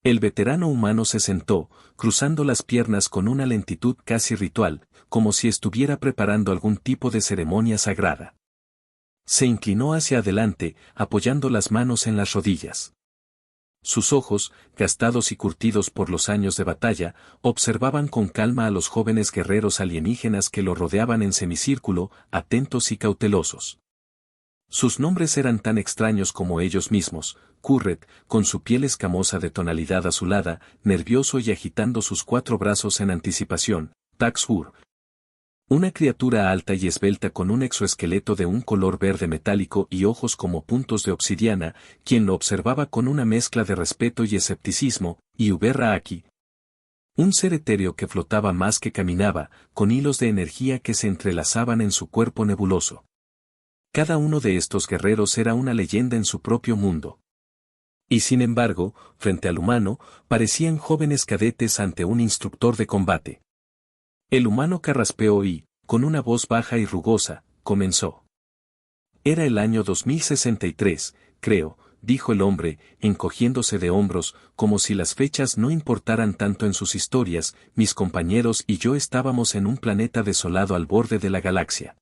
El veterano humano se sentó, cruzando las piernas con una lentitud casi ritual, como si estuviera preparando algún tipo de ceremonia sagrada. Se inclinó hacia adelante, apoyando las manos en las rodillas. Sus ojos, gastados y curtidos por los años de batalla, observaban con calma a los jóvenes guerreros alienígenas que lo rodeaban en semicírculo, atentos y cautelosos. Sus nombres eran tan extraños como ellos mismos: Kurret, con su piel escamosa de tonalidad azulada, nervioso y agitando sus 4 brazos en anticipación; Taxur, una criatura alta y esbelta con un exoesqueleto de un color verde metálico y ojos como puntos de obsidiana, quien lo observaba con una mezcla de respeto y escepticismo; y Uber-Aki, un ser etéreo que flotaba más que caminaba, con hilos de energía que se entrelazaban en su cuerpo nebuloso. Cada uno de estos guerreros era una leyenda en su propio mundo. Y sin embargo, frente al humano, parecían jóvenes cadetes ante un instructor de combate. El humano carraspeó y, con una voz baja y rugosa, comenzó. Era el año 2063, creo, dijo el hombre, encogiéndose de hombros, como si las fechas no importaran tanto en sus historias. Mis compañeros y yo estábamos en un planeta desolado al borde de la galaxia.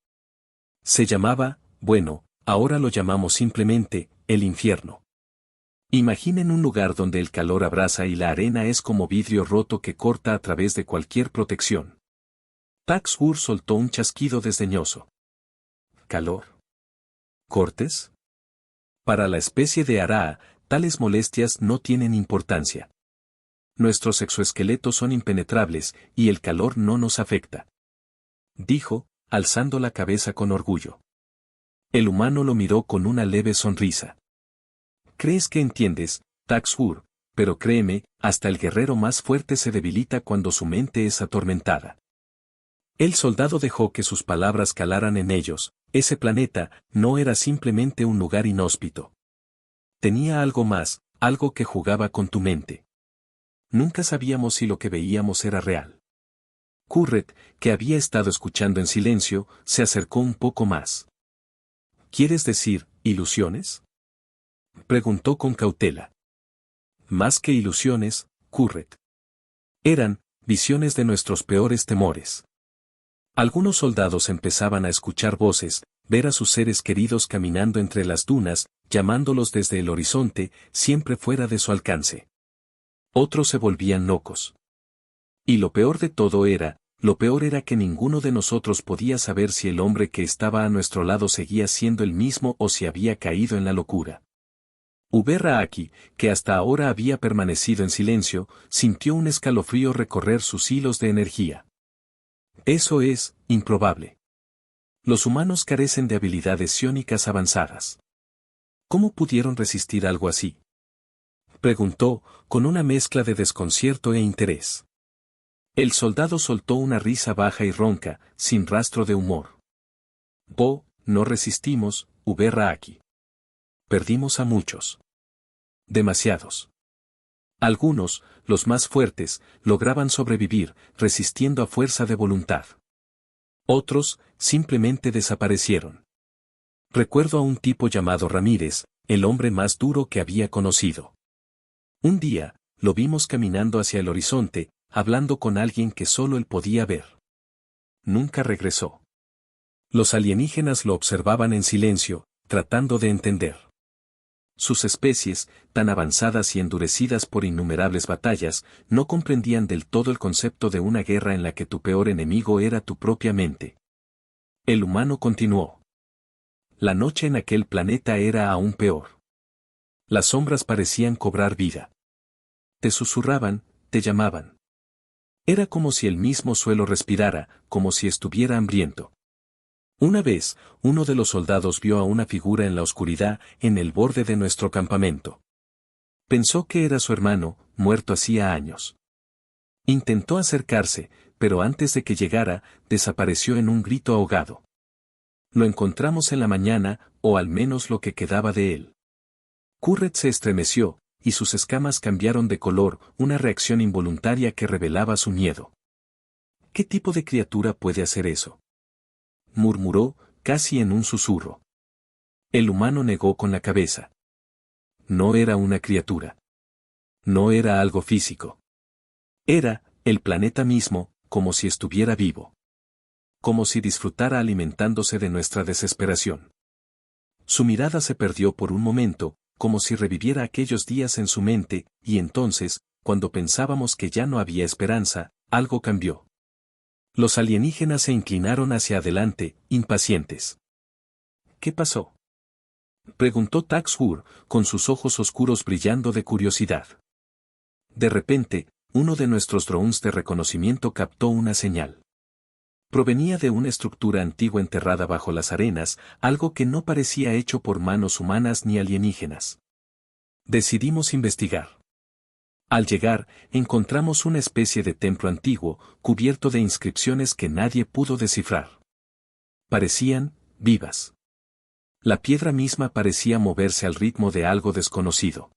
Se llamaba, bueno, ahora lo llamamos simplemente, el infierno. Imaginen un lugar donde el calor abrasa y la arena es como vidrio roto que corta a través de cualquier protección. Taxur soltó un chasquido desdeñoso. ¿Calor? ¿Cortes? Para la especie de Araa, tales molestias no tienen importancia. Nuestros exoesqueletos son impenetrables, y el calor no nos afecta. Dijo, alzando la cabeza con orgullo. El humano lo miró con una leve sonrisa. ¿Crees que entiendes, Taxur? Pero créeme, hasta el guerrero más fuerte se debilita cuando su mente es atormentada. El soldado dejó que sus palabras calaran en ellos. Ese planeta no era simplemente un lugar inhóspito. Tenía algo más, algo que jugaba con tu mente. Nunca sabíamos si lo que veíamos era real. Kurret, que había estado escuchando en silencio, se acercó un poco más. ¿Quieres decir, ilusiones? Preguntó con cautela. Más que ilusiones, Kurret. Eran visiones de nuestros peores temores. Algunos soldados empezaban a escuchar voces, ver a sus seres queridos caminando entre las dunas, llamándolos desde el horizonte, siempre fuera de su alcance. Otros se volvían locos. Y lo peor era que ninguno de nosotros podía saber si el hombre que estaba a nuestro lado seguía siendo el mismo o si había caído en la locura. Uber-Aki, que hasta ahora había permanecido en silencio, sintió un escalofrío recorrer sus hilos de energía. Eso es improbable. Los humanos carecen de habilidades psiónicas avanzadas. ¿Cómo pudieron resistir algo así? Preguntó, con una mezcla de desconcierto e interés. El soldado soltó una risa baja y ronca, sin rastro de humor. No resistimos, Uber-Aki. Perdimos a muchos. Demasiados. Algunos, los más fuertes, lograban sobrevivir, resistiendo a fuerza de voluntad. Otros, simplemente desaparecieron. Recuerdo a un tipo llamado Ramírez, el hombre más duro que había conocido. Un día, lo vimos caminando hacia el horizonte, hablando con alguien que solo él podía ver. Nunca regresó. Los alienígenas lo observaban en silencio, tratando de entender. Sus especies, tan avanzadas y endurecidas por innumerables batallas, no comprendían del todo el concepto de una guerra en la que tu peor enemigo era tu propia mente. El humano continuó. La noche en aquel planeta era aún peor. Las sombras parecían cobrar vida. Te susurraban, te llamaban. Era como si el mismo suelo respirara, como si estuviera hambriento. Una vez, uno de los soldados vio a una figura en la oscuridad, en el borde de nuestro campamento. Pensó que era su hermano, muerto hacía años. Intentó acercarse, pero antes de que llegara, desapareció en un grito ahogado. Lo encontramos en la mañana, o al menos lo que quedaba de él. Kurret se estremeció, y sus escamas cambiaron de color, una reacción involuntaria que revelaba su miedo. ¿Qué tipo de criatura puede hacer eso?, murmuró, casi en un susurro. El humano negó con la cabeza. No era una criatura. No era algo físico. Era el planeta mismo, como si estuviera vivo. Como si disfrutara alimentándose de nuestra desesperación. Su mirada se perdió por un momento, como si reviviera aquellos días en su mente, y entonces, cuando pensábamos que ya no había esperanza, algo cambió. Los alienígenas se inclinaron hacia adelante, impacientes. ¿Qué pasó?, preguntó Tax-Hur, con sus ojos oscuros brillando de curiosidad. De repente, uno de nuestros drones de reconocimiento captó una señal. Provenía de una estructura antigua enterrada bajo las arenas, algo que no parecía hecho por manos humanas ni alienígenas. Decidimos investigar. Al llegar, encontramos una especie de templo antiguo, cubierto de inscripciones que nadie pudo descifrar. Parecían vivas. La piedra misma parecía moverse al ritmo de algo desconocido.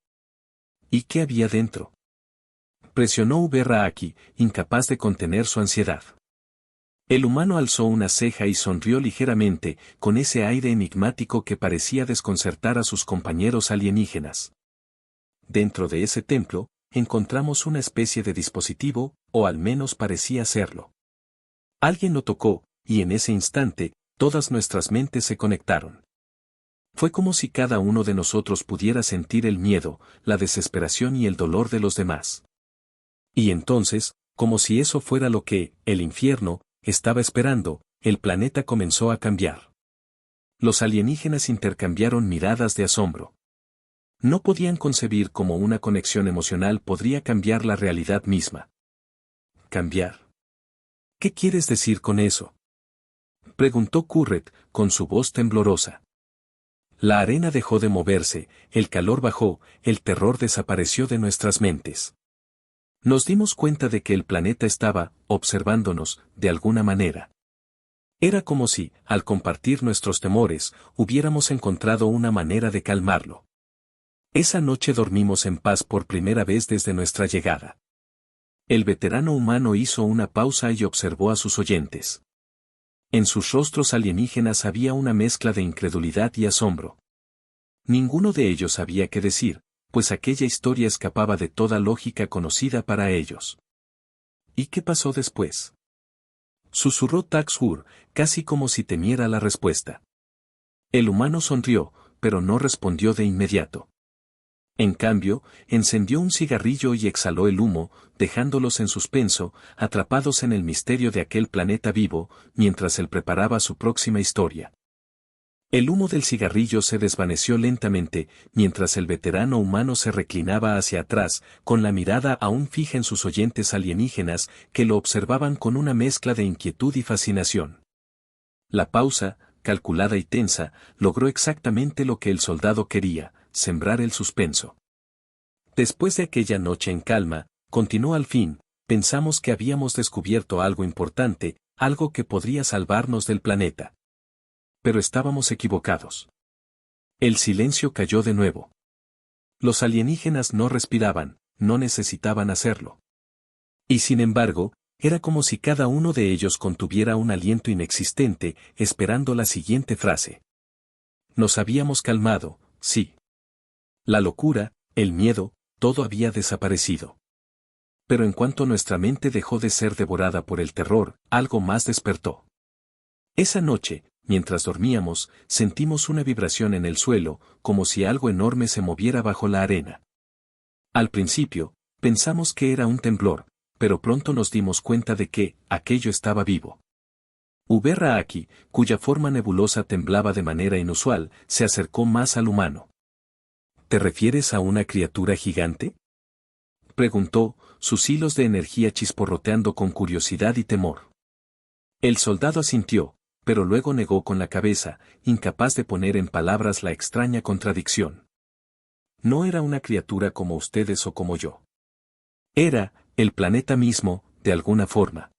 ¿Y qué había dentro?, presionó Uberraaki, incapaz de contener su ansiedad. El humano alzó una ceja y sonrió ligeramente, con ese aire enigmático que parecía desconcertar a sus compañeros alienígenas. Dentro de ese templo, encontramos una especie de dispositivo, o al menos parecía serlo. Alguien lo tocó, y en ese instante, todas nuestras mentes se conectaron. Fue como si cada uno de nosotros pudiera sentir el miedo, la desesperación y el dolor de los demás. Y entonces, como si eso fuera lo que, el infierno, estaba esperando, el planeta comenzó a cambiar. Los alienígenas intercambiaron miradas de asombro. No podían concebir cómo una conexión emocional podría cambiar la realidad misma. ¿Cambiar? ¿Qué quieres decir con eso?, preguntó Kurret, con su voz temblorosa. La arena dejó de moverse, el calor bajó, el terror desapareció de nuestras mentes. Nos dimos cuenta de que el planeta estaba, observándonos, de alguna manera. Era como si, al compartir nuestros temores, hubiéramos encontrado una manera de calmarlo. Esa noche dormimos en paz por primera vez desde nuestra llegada. El veterano humano hizo una pausa y observó a sus oyentes. En sus rostros alienígenas había una mezcla de incredulidad y asombro. Ninguno de ellos sabía qué decir, pues aquella historia escapaba de toda lógica conocida para ellos. ¿Y qué pasó después?, susurró Tax-Hur, casi como si temiera la respuesta. El humano sonrió, pero no respondió de inmediato. En cambio, encendió un cigarrillo y exhaló el humo, dejándolos en suspenso, atrapados en el misterio de aquel planeta vivo, mientras él preparaba su próxima historia. El humo del cigarrillo se desvaneció lentamente, mientras el veterano humano se reclinaba hacia atrás, con la mirada aún fija en sus oyentes alienígenas, que lo observaban con una mezcla de inquietud y fascinación. La pausa, calculada y tensa, logró exactamente lo que el soldado quería: sembrar el suspenso. Después de aquella noche en calma, continuó al fin, pensamos que habíamos descubierto algo importante, algo que podría salvarnos del planeta. Pero estábamos equivocados. El silencio cayó de nuevo. Los alienígenas no respiraban, no necesitaban hacerlo. Y sin embargo, era como si cada uno de ellos contuviera un aliento inexistente, esperando la siguiente frase. Nos habíamos calmado, sí. La locura, el miedo, todo había desaparecido. Pero en cuanto nuestra mente dejó de ser devorada por el terror, algo más despertó. Esa noche, mientras dormíamos, sentimos una vibración en el suelo, como si algo enorme se moviera bajo la arena. Al principio, pensamos que era un temblor, pero pronto nos dimos cuenta de que aquello estaba vivo. Uberraaki, cuya forma nebulosa temblaba de manera inusual, se acercó más al humano. ¿Te refieres a una criatura gigante?, preguntó, sus hilos de energía chisporroteando con curiosidad y temor. El soldado asintió, pero luego negó con la cabeza, incapaz de poner en palabras la extraña contradicción. No era una criatura como ustedes o como yo. Era el planeta mismo, de alguna forma.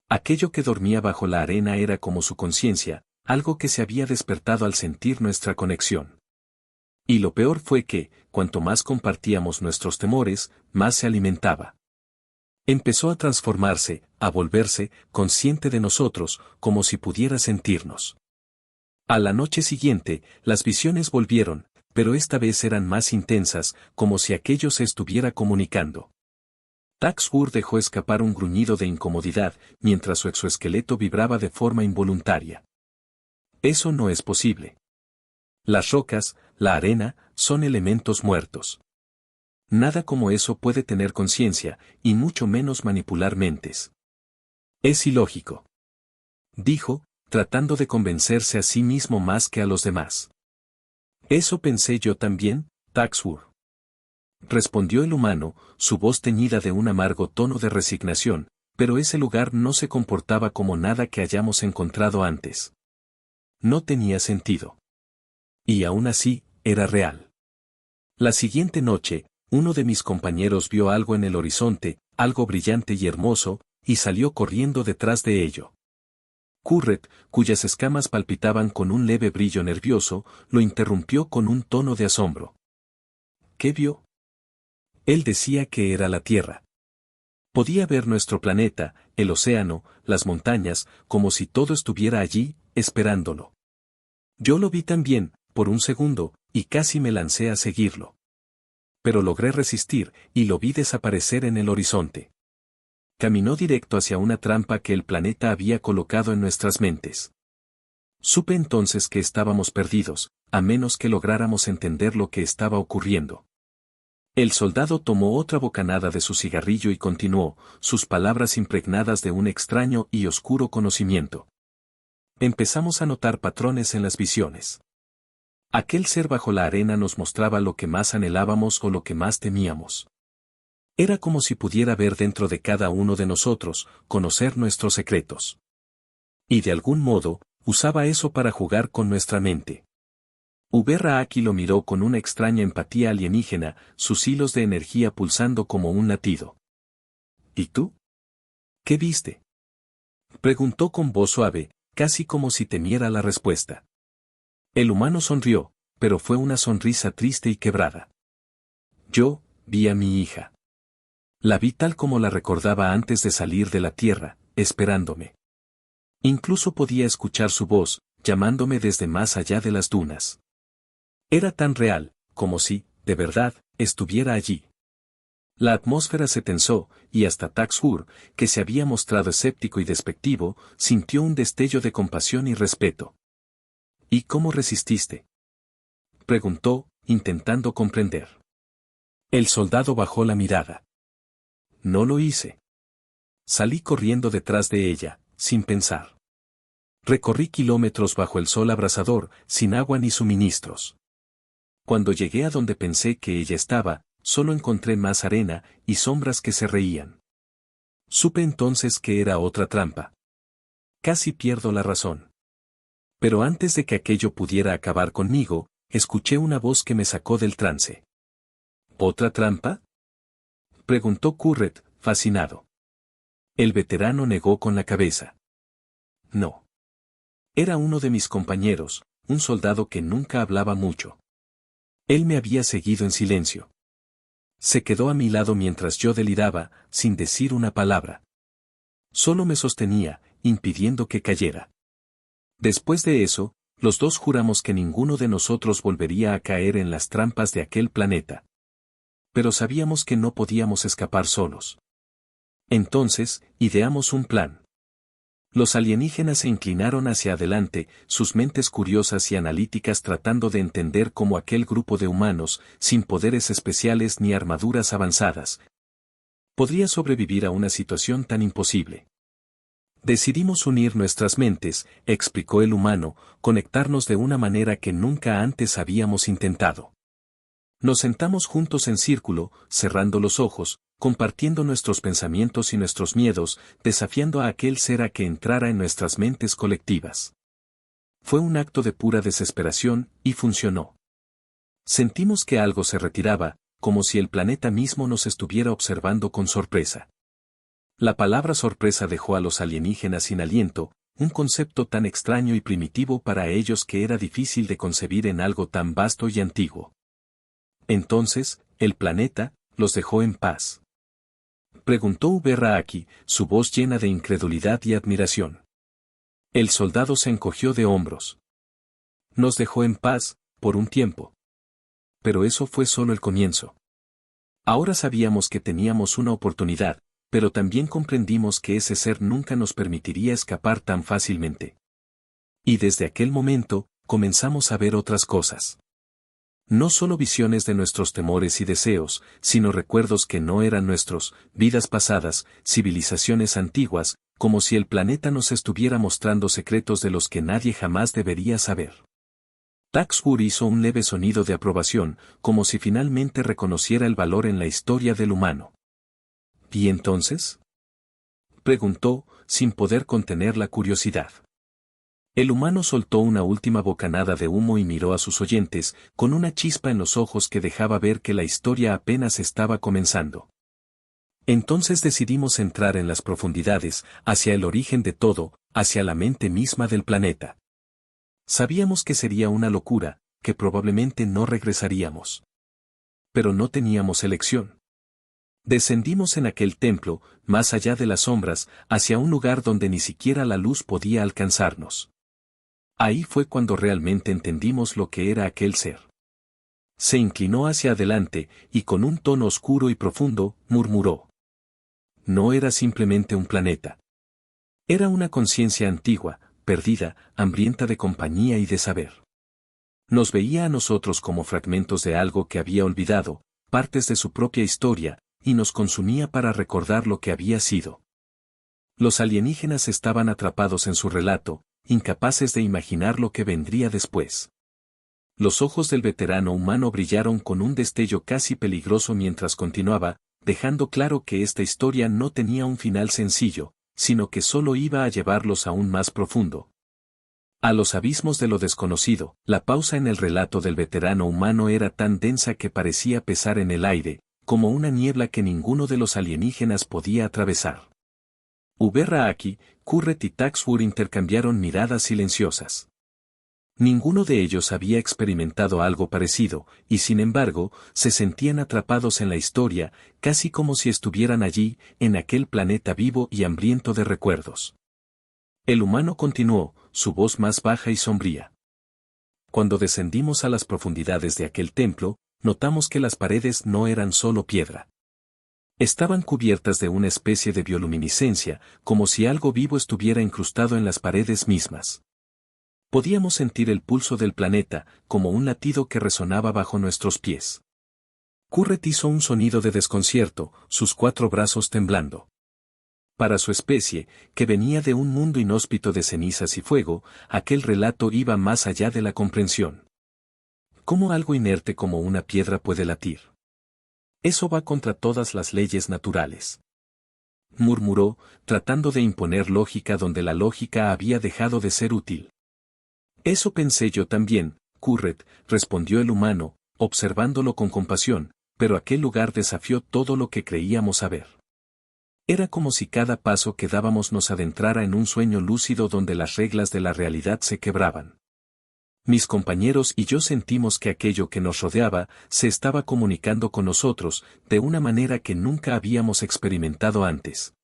Aquello que dormía bajo la arena era como su conciencia, algo que se había despertado al sentir nuestra conexión. Y lo peor fue que, cuanto más compartíamos nuestros temores, más se alimentaba. Empezó a transformarse, a volverse consciente de nosotros, como si pudiera sentirnos. A la noche siguiente, las visiones volvieron, pero esta vez eran más intensas, como si aquello se estuviera comunicando. Taxur dejó escapar un gruñido de incomodidad, mientras su exoesqueleto vibraba de forma involuntaria. Eso no es posible. Las rocas, la arena, son elementos muertos. Nada como eso puede tener conciencia, y mucho menos manipular mentes. Es ilógico. Dijo, tratando de convencerse a sí mismo más que a los demás. Eso pensé yo también, Taxur. Respondió el humano, su voz teñida de un amargo tono de resignación, pero ese lugar no se comportaba como nada que hayamos encontrado antes. No tenía sentido. Y aún así, era real. La siguiente noche, uno de mis compañeros vio algo en el horizonte, algo brillante y hermoso, y salió corriendo detrás de ello. Curret, cuyas escamas palpitaban con un leve brillo nervioso, lo interrumpió con un tono de asombro. ¿Qué vio? Él decía que era la Tierra. Podía ver nuestro planeta, el océano, las montañas, como si todo estuviera allí, esperándolo. Yo lo vi también, por un segundo, y casi me lancé a seguirlo. Pero logré resistir, y lo vi desaparecer en el horizonte. Caminó directo hacia una trampa que el planeta había colocado en nuestras mentes. Supe entonces que estábamos perdidos, a menos que lográramos entender lo que estaba ocurriendo. El soldado tomó otra bocanada de su cigarrillo y continuó, sus palabras impregnadas de un extraño y oscuro conocimiento. Empezamos a notar patrones en las visiones. Aquel ser bajo la arena nos mostraba lo que más anhelábamos o lo que más temíamos. Era como si pudiera ver dentro de cada uno de nosotros, conocer nuestros secretos. Y de algún modo, usaba eso para jugar con nuestra mente. Uberraaki lo miró con una extraña empatía alienígena, sus hilos de energía pulsando como un latido. ¿Y tú? ¿Qué viste? Preguntó con voz suave, casi como si temiera la respuesta. El humano sonrió, pero fue una sonrisa triste y quebrada. Yo, vi a mi hija. La vi tal como la recordaba antes de salir de la tierra, esperándome. Incluso podía escuchar su voz, llamándome desde más allá de las dunas. Era tan real, como si, de verdad, estuviera allí. La atmósfera se tensó, y hasta Taxur, que se había mostrado escéptico y despectivo, sintió un destello de compasión y respeto. ¿Y cómo resististe? Preguntó, intentando comprender. El soldado bajó la mirada. No lo hice. Salí corriendo detrás de ella, sin pensar. Recorrí kilómetros bajo el sol abrasador, sin agua ni suministros. Cuando llegué a donde pensé que ella estaba, solo encontré más arena y sombras que se reían. Supe entonces que era otra trampa. Casi pierdo la razón. Pero antes de que aquello pudiera acabar conmigo, escuché una voz que me sacó del trance. ¿Otra trampa? Preguntó Curret, fascinado. El veterano negó con la cabeza. No. Era uno de mis compañeros, un soldado que nunca hablaba mucho. Él me había seguido en silencio. Se quedó a mi lado mientras yo deliraba, sin decir una palabra. Solo me sostenía, impidiendo que cayera. Después de eso, los dos juramos que ninguno de nosotros volvería a caer en las trampas de aquel planeta. Pero sabíamos que no podíamos escapar solos. Entonces, ideamos un plan. Los alienígenas se inclinaron hacia adelante, sus mentes curiosas y analíticas tratando de entender cómo aquel grupo de humanos, sin poderes especiales ni armaduras avanzadas, podría sobrevivir a una situación tan imposible. Decidimos unir nuestras mentes, explicó el humano, conectarnos de una manera que nunca antes habíamos intentado. Nos sentamos juntos en círculo, cerrando los ojos, compartiendo nuestros pensamientos y nuestros miedos, desafiando a aquel ser a que entrara en nuestras mentes colectivas. Fue un acto de pura desesperación, y funcionó. Sentimos que algo se retiraba, como si el planeta mismo nos estuviera observando con sorpresa. La palabra sorpresa dejó a los alienígenas sin aliento, un concepto tan extraño y primitivo para ellos que era difícil de concebir en algo tan vasto y antiguo. Entonces, el planeta, los dejó en paz. Preguntó Uberraaki, su voz llena de incredulidad y admiración. El soldado se encogió de hombros. Nos dejó en paz, por un tiempo. pero eso fue solo el comienzo. Ahora sabíamos que teníamos una oportunidad, pero también comprendimos que ese ser nunca nos permitiría escapar tan fácilmente. Y desde aquel momento, comenzamos a ver otras cosas. No solo visiones de nuestros temores y deseos, sino recuerdos que no eran nuestros, vidas pasadas, civilizaciones antiguas, como si el planeta nos estuviera mostrando secretos de los que nadie jamás debería saber. Taxur hizo un leve sonido de aprobación, como si finalmente reconociera el valor en la historia del humano. ¿Y entonces?, preguntó, sin poder contener la curiosidad. El humano soltó una última bocanada de humo y miró a sus oyentes, con una chispa en los ojos que dejaba ver que la historia apenas estaba comenzando. Entonces decidimos entrar en las profundidades, hacia el origen de todo, hacia la mente misma del planeta. Sabíamos que sería una locura, que probablemente no regresaríamos. Pero no teníamos elección. Descendimos en aquel templo, más allá de las sombras, hacia un lugar donde ni siquiera la luz podía alcanzarnos. Ahí fue cuando realmente entendimos lo que era aquel ser. Se inclinó hacia adelante, y con un tono oscuro y profundo, murmuró. No era simplemente un planeta. Era una conciencia antigua, perdida, hambrienta de compañía y de saber. Nos veía a nosotros como fragmentos de algo que había olvidado, partes de su propia historia, y nos consumía para recordar lo que había sido. Los alienígenas estaban atrapados en su relato, incapaces de imaginar lo que vendría después. Los ojos del veterano humano brillaron con un destello casi peligroso mientras continuaba, dejando claro que esta historia no tenía un final sencillo, sino que solo iba a llevarlos aún más profundo. A los abismos de lo desconocido. La pausa en el relato del veterano humano era tan densa que parecía pesar en el aire, como una niebla que ninguno de los alienígenas podía atravesar. Uberraaki, Kurret y Taxur intercambiaron miradas silenciosas. Ninguno de ellos había experimentado algo parecido, y sin embargo, se sentían atrapados en la historia, casi como si estuvieran allí, en aquel planeta vivo y hambriento de recuerdos. El humano continuó, su voz más baja y sombría. Cuando descendimos a las profundidades de aquel templo, notamos que las paredes no eran solo piedra. Estaban cubiertas de una especie de bioluminiscencia, como si algo vivo estuviera incrustado en las paredes mismas. Podíamos sentir el pulso del planeta, como un latido que resonaba bajo nuestros pies. Kurret hizo un sonido de desconcierto, sus 4 brazos temblando. Para su especie, que venía de un mundo inhóspito de cenizas y fuego, aquel relato iba más allá de la comprensión. ¿Cómo algo inerte como una piedra puede latir? Eso va contra todas las leyes naturales. Murmuró, tratando de imponer lógica donde la lógica había dejado de ser útil. Eso pensé yo también, Kurret, respondió el humano, observándolo con compasión, pero aquel lugar desafió todo lo que creíamos saber. Era como si cada paso que dábamos nos adentrara en un sueño lúcido donde las reglas de la realidad se quebraban. Mis compañeros y yo sentimos que aquello que nos rodeaba se estaba comunicando con nosotros, de una manera que nunca habíamos experimentado antes.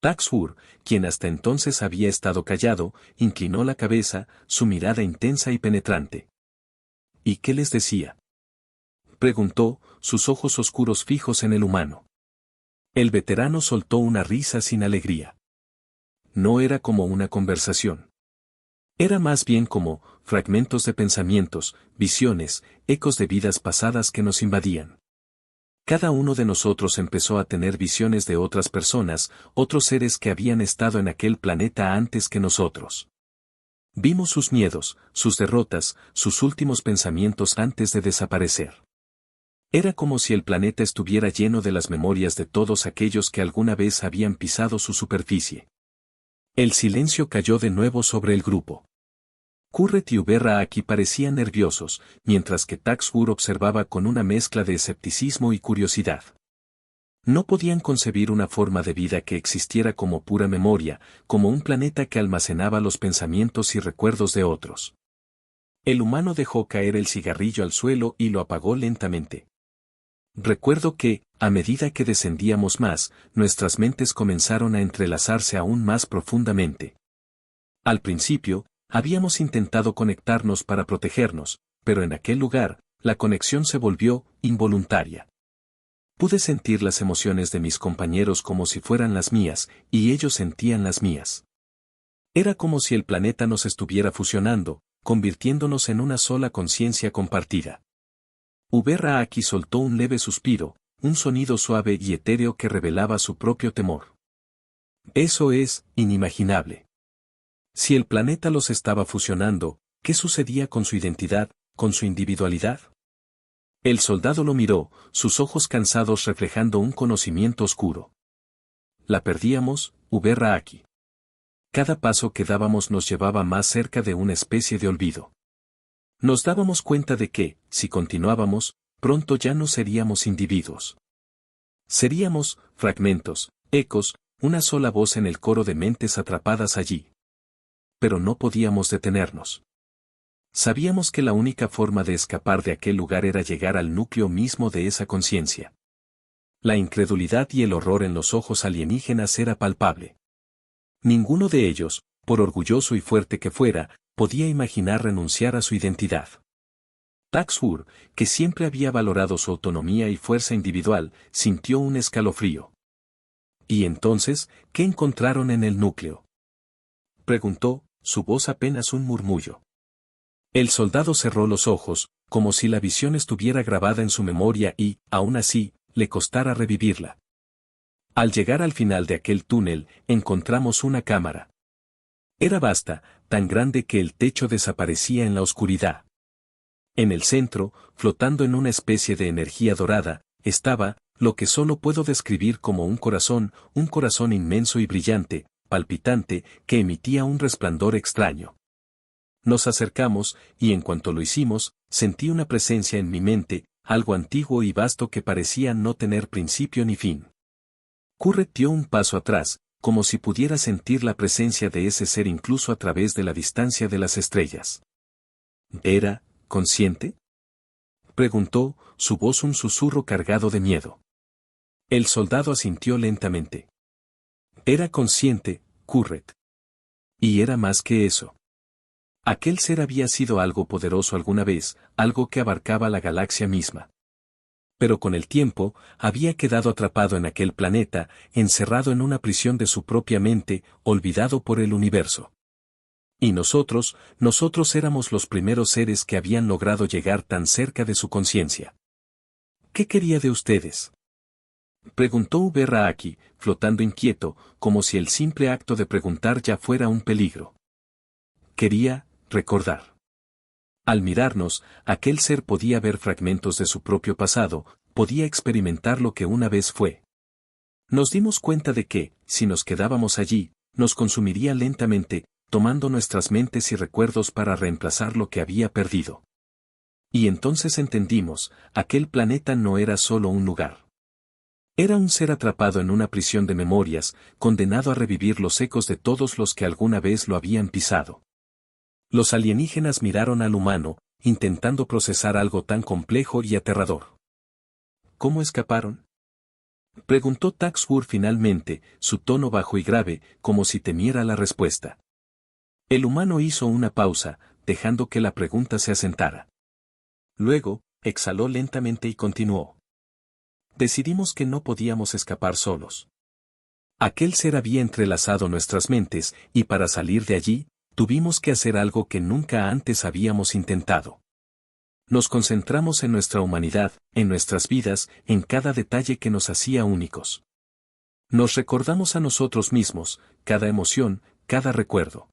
Taxur, quien hasta entonces había estado callado, inclinó la cabeza, su mirada intensa y penetrante. ¿Y qué les decía?, preguntó, sus ojos oscuros fijos en el humano. El veterano soltó una risa sin alegría. No era como una conversación. Era más bien como fragmentos de pensamientos, visiones, ecos de vidas pasadas que nos invadían. Cada uno de nosotros empezó a tener visiones de otras personas, otros seres que habían estado en aquel planeta antes que nosotros. Vimos sus miedos, sus derrotas, sus últimos pensamientos antes de desaparecer. Era como si el planeta estuviera lleno de las memorias de todos aquellos que alguna vez habían pisado su superficie. El silencio cayó de nuevo sobre el grupo. Kurret y Uberraaki parecían nerviosos, mientras que Taxur observaba con una mezcla de escepticismo y curiosidad. No podían concebir una forma de vida que existiera como pura memoria, como un planeta que almacenaba los pensamientos y recuerdos de otros. El humano dejó caer el cigarrillo al suelo y lo apagó lentamente. Recuerdo que, a medida que descendíamos más, nuestras mentes comenzaron a entrelazarse aún más profundamente. Al principio, habíamos intentado conectarnos para protegernos, pero en aquel lugar, La conexión se volvió involuntaria. Pude sentir las emociones de mis compañeros como si fueran las mías, y ellos sentían las mías. Era como si el planeta nos estuviera fusionando, convirtiéndonos en una sola conciencia compartida. Uberraaki soltó un leve suspiro, un sonido suave y etéreo que revelaba su propio temor. Eso es inimaginable. Si el planeta los estaba fusionando, ¿qué sucedía con su identidad, con su individualidad? El soldado lo miró, sus ojos cansados reflejando un conocimiento oscuro. La perdíamos, Uberraaki. Cada paso que dábamos nos llevaba más cerca de una especie de olvido. Nos dábamos cuenta de que, si continuábamos, pronto ya no seríamos individuos. Seríamos fragmentos, ecos, una sola voz en el coro de mentes atrapadas allí. Pero no podíamos detenernos. Sabíamos que la única forma de escapar de aquel lugar era llegar al núcleo mismo de esa conciencia. La incredulidad y el horror en los ojos alienígenas era palpable. Ninguno de ellos, por orgulloso y fuerte que fuera, podía imaginar renunciar a su identidad. Taxur, que siempre había valorado su autonomía y fuerza individual, sintió un escalofrío. ¿Y entonces, qué encontraron en el núcleo?, preguntó, su voz apenas un murmullo. El soldado cerró los ojos, como si la visión estuviera grabada en su memoria y, aún así, le costara revivirla. Al llegar al final de aquel túnel, encontramos una cámara. Era vasta, tan grande que el techo desaparecía en la oscuridad. En el centro, flotando en una especie de energía dorada, estaba, lo que solo puedo describir como un corazón inmenso y brillante, palpitante, que emitía un resplandor extraño. Nos acercamos, y en cuanto lo hicimos, sentí una presencia en mi mente, algo antiguo y vasto que parecía no tener principio ni fin. Kurret dio un paso atrás, como si pudiera sentir la presencia de ese ser incluso a través de la distancia de las estrellas. ¿Era consciente?, preguntó, su voz un susurro cargado de miedo. El soldado asintió lentamente. Era consciente, Kurret. Y era más que eso. Aquel ser había sido algo poderoso alguna vez, algo que abarcaba la galaxia misma. Pero con el tiempo, había quedado atrapado en aquel planeta, encerrado en una prisión de su propia mente, olvidado por el universo. Y nosotros éramos los primeros seres que habían logrado llegar tan cerca de su conciencia. ¿Qué quería de ustedes?, preguntó Uberraaki, flotando inquieto, como si el simple acto de preguntar ya fuera un peligro. Quería recordar. Al mirarnos, aquel ser podía ver fragmentos de su propio pasado, podía experimentar lo que una vez fue. Nos dimos cuenta de que, si nos quedábamos allí, nos consumiría lentamente, tomando nuestras mentes y recuerdos para reemplazar lo que había perdido. Y entonces entendimos, aquel planeta no era solo un lugar. Era un ser atrapado en una prisión de memorias, condenado a revivir los ecos de todos los que alguna vez lo habían pisado. Los alienígenas miraron al humano, intentando procesar algo tan complejo y aterrador. ¿Cómo escaparon?, preguntó Taxur finalmente, su tono bajo y grave, como si temiera la respuesta. El humano hizo una pausa, dejando que la pregunta se asentara. Luego, exhaló lentamente y continuó. Decidimos que no podíamos escapar solos. Aquel ser había entrelazado nuestras mentes, y para salir de allí, tuvimos que hacer algo que nunca antes habíamos intentado. Nos concentramos en nuestra humanidad, en nuestras vidas, en cada detalle que nos hacía únicos. Nos recordamos a nosotros mismos, cada emoción, cada recuerdo.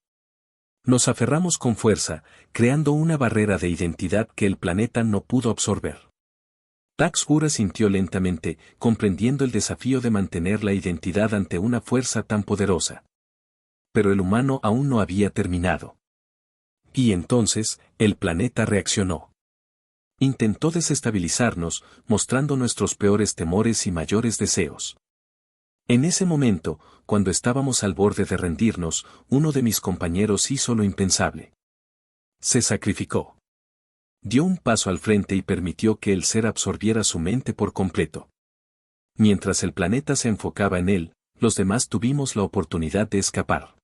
Nos aferramos con fuerza, creando una barrera de identidad que el planeta no pudo absorber. Taxur asintió lentamente, comprendiendo el desafío de mantener la identidad ante una fuerza tan poderosa. Pero el humano aún no había terminado. Y entonces, el planeta reaccionó. Intentó desestabilizarnos, mostrando nuestros peores temores y mayores deseos. En ese momento, cuando estábamos al borde de rendirnos, uno de mis compañeros hizo lo impensable. Se sacrificó. Dio un paso al frente y permitió que el ser absorbiera su mente por completo. Mientras el planeta se enfocaba en él, los demás tuvimos la oportunidad de escapar.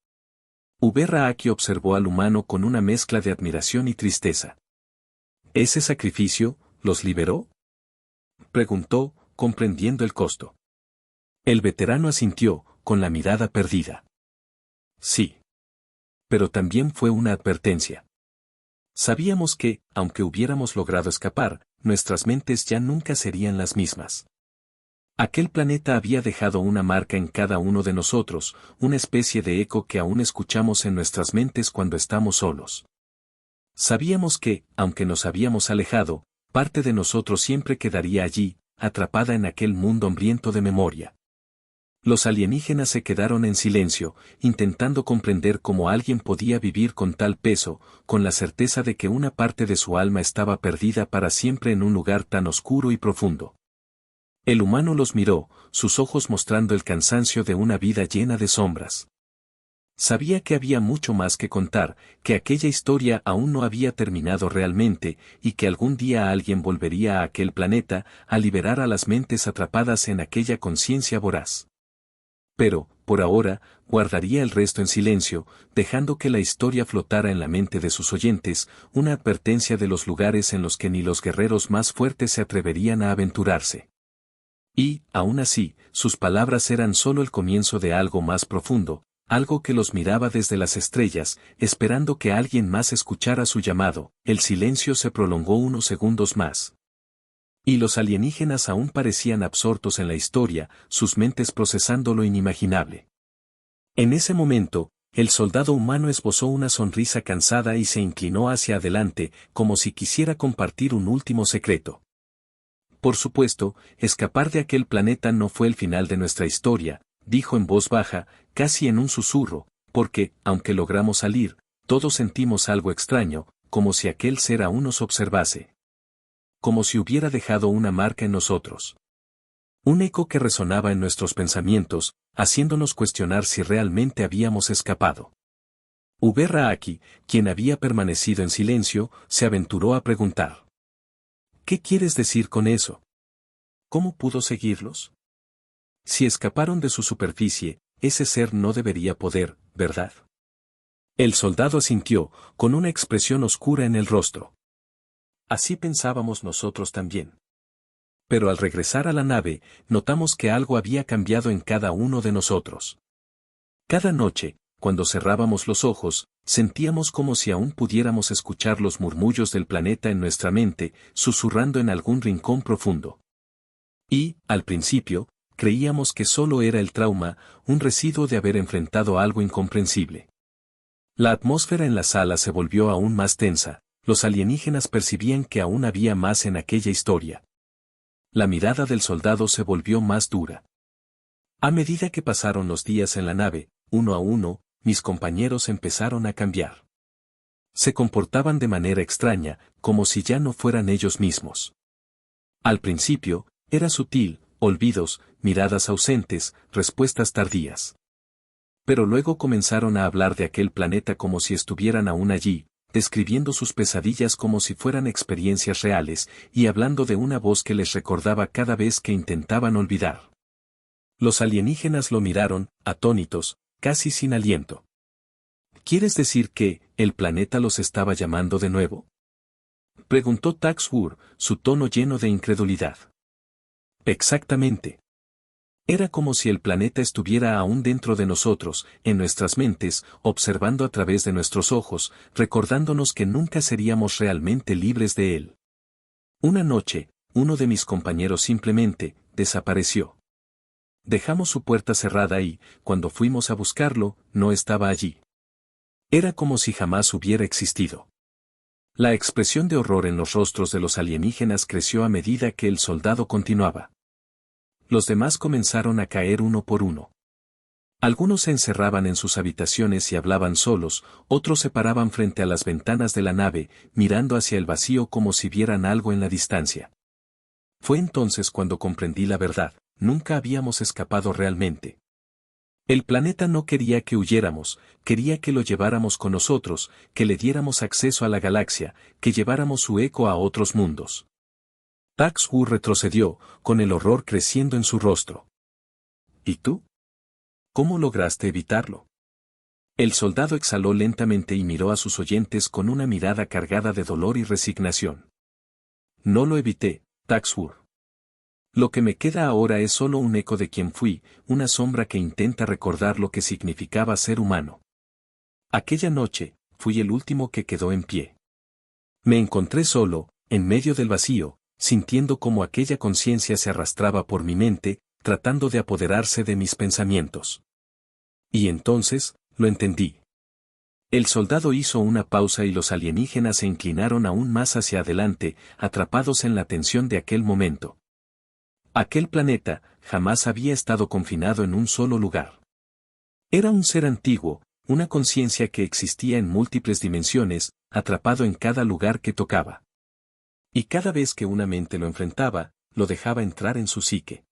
Uberraaki observó al humano con una mezcla de admiración y tristeza. Ese sacrificio, ¿los liberó?, preguntó, comprendiendo el costo. El veterano asintió, con la mirada perdida. Sí. Pero también fue una advertencia. Sabíamos que, aunque hubiéramos logrado escapar, nuestras mentes ya nunca serían las mismas. Aquel planeta había dejado una marca en cada uno de nosotros, una especie de eco que aún escuchamos en nuestras mentes cuando estamos solos. Sabíamos que, aunque nos habíamos alejado, parte de nosotros siempre quedaría allí, atrapada en aquel mundo hambriento de memoria. Los alienígenas se quedaron en silencio, intentando comprender cómo alguien podía vivir con tal peso, con la certeza de que una parte de su alma estaba perdida para siempre en un lugar tan oscuro y profundo. El humano los miró, sus ojos mostrando el cansancio de una vida llena de sombras. Sabía que había mucho más que contar, que aquella historia aún no había terminado realmente, y que algún día alguien volvería a aquel planeta, a liberar a las mentes atrapadas en aquella conciencia voraz. Pero, por ahora, guardaría el resto en silencio, dejando que la historia flotara en la mente de sus oyentes, una advertencia de los lugares en los que ni los guerreros más fuertes se atreverían a aventurarse. Y, aún así, sus palabras eran solo el comienzo de algo más profundo, algo que los miraba desde las estrellas, esperando que alguien más escuchara su llamado. El silencio se prolongó unos segundos más. Y los alienígenas aún parecían absortos en la historia, sus mentes procesando lo inimaginable. En ese momento, el soldado humano esbozó una sonrisa cansada y se inclinó hacia adelante, como si quisiera compartir un último secreto. Por supuesto, escapar de aquel planeta no fue el final de nuestra historia, dijo en voz baja, casi en un susurro, porque, aunque logramos salir, todos sentimos algo extraño, como si aquel ser aún nos observase. Como si hubiera dejado una marca en nosotros. Un eco que resonaba en nuestros pensamientos, haciéndonos cuestionar si realmente habíamos escapado. Uberraaki, quien había permanecido en silencio, se aventuró a preguntar. ¿Qué quieres decir con eso? ¿Cómo pudo seguirlos? Si escaparon de su superficie, ese ser no debería poder, ¿verdad? El soldado asintió, con una expresión oscura en el rostro. Así pensábamos nosotros también. Pero al regresar a la nave, notamos que algo había cambiado en cada uno de nosotros. Cada noche, cuando cerrábamos los ojos, sentíamos como si aún pudiéramos escuchar los murmullos del planeta en nuestra mente, susurrando en algún rincón profundo. Y, al principio, creíamos que solo era el trauma, un residuo de haber enfrentado algo incomprensible. La atmósfera en la sala se volvió aún más tensa. Los alienígenas percibían que aún había más en aquella historia. La mirada del soldado se volvió más dura. A medida que pasaron los días en la nave, uno a uno, mis compañeros empezaron a cambiar. Se comportaban de manera extraña, como si ya no fueran ellos mismos. Al principio, era sutil, olvidos, miradas ausentes, respuestas tardías. Pero luego comenzaron a hablar de aquel planeta como si estuvieran aún allí, describiendo sus pesadillas como si fueran experiencias reales, y hablando de una voz que les recordaba cada vez que intentaban olvidar. Los alienígenas lo miraron, atónitos, casi sin aliento. ¿Quieres decir que, el planeta los estaba llamando de nuevo?, preguntó Tax Ur, su tono lleno de incredulidad. Exactamente. Era como si el planeta estuviera aún dentro de nosotros, en nuestras mentes, observando a través de nuestros ojos, recordándonos que nunca seríamos realmente libres de él. Una noche, uno de mis compañeros simplemente, desapareció. Dejamos su puerta cerrada y, cuando fuimos a buscarlo, no estaba allí. Era como si jamás hubiera existido. La expresión de horror en los rostros de los alienígenas creció a medida que el soldado continuaba. Los demás comenzaron a caer uno por uno. Algunos se encerraban en sus habitaciones y hablaban solos, otros se paraban frente a las ventanas de la nave, mirando hacia el vacío como si vieran algo en la distancia. Fue entonces cuando comprendí la verdad, nunca habíamos escapado realmente. El planeta no quería que huyéramos, quería que lo lleváramos con nosotros, que le diéramos acceso a la galaxia, que lleváramos su eco a otros mundos. Tax Wu retrocedió, con el horror creciendo en su rostro. ¿Y tú? ¿Cómo lograste evitarlo? El soldado exhaló lentamente y miró a sus oyentes con una mirada cargada de dolor y resignación. No lo evité, Taxur. Lo que me queda ahora es solo un eco de quien fui, una sombra que intenta recordar lo que significaba ser humano. Aquella noche, fui el último que quedó en pie. Me encontré solo, en medio del vacío, sintiendo cómo aquella conciencia se arrastraba por mi mente, tratando de apoderarse de mis pensamientos. Y entonces, lo entendí. El soldado hizo una pausa y los alienígenas se inclinaron aún más hacia adelante, atrapados en la tensión de aquel momento. Aquel planeta jamás había estado confinado en un solo lugar. Era un ser antiguo, una conciencia que existía en múltiples dimensiones, atrapado en cada lugar que tocaba. Y cada vez que una mente lo enfrentaba, lo dejaba entrar en su psique.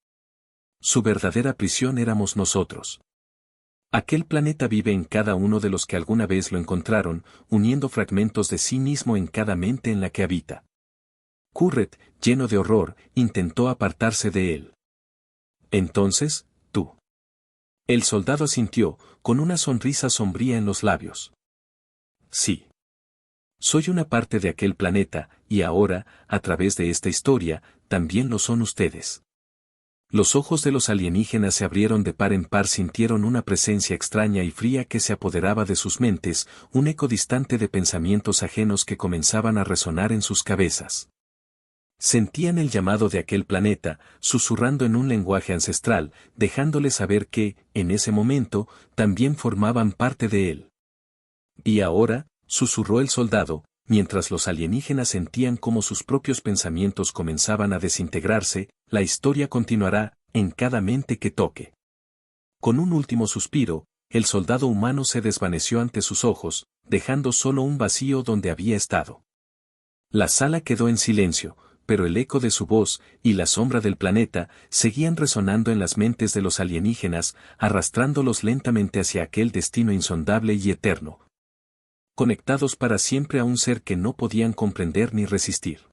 Su verdadera prisión éramos nosotros. Aquel planeta vive en cada uno de los que alguna vez lo encontraron, uniendo fragmentos de sí mismo en cada mente en la que habita. Kurret, lleno de horror, intentó apartarse de él. Entonces, tú. El soldado asintió, con una sonrisa sombría en los labios. Sí. Soy una parte de aquel planeta, y ahora, a través de esta historia, también lo son ustedes. Los ojos de los alienígenas se abrieron de par en par, sintieron una presencia extraña y fría que se apoderaba de sus mentes, un eco distante de pensamientos ajenos que comenzaban a resonar en sus cabezas. Sentían el llamado de aquel planeta, susurrando en un lenguaje ancestral, dejándoles saber que, en ese momento, también formaban parte de él. Y ahora, susurró el soldado, mientras los alienígenas sentían cómo sus propios pensamientos comenzaban a desintegrarse, la historia continuará, en cada mente que toque. Con un último suspiro, el soldado humano se desvaneció ante sus ojos, dejando solo un vacío donde había estado. La sala quedó en silencio, pero el eco de su voz, y la sombra del planeta, seguían resonando en las mentes de los alienígenas, arrastrándolos lentamente hacia aquel destino insondable y eterno. Conectados para siempre a un ser que no podían comprender ni resistir.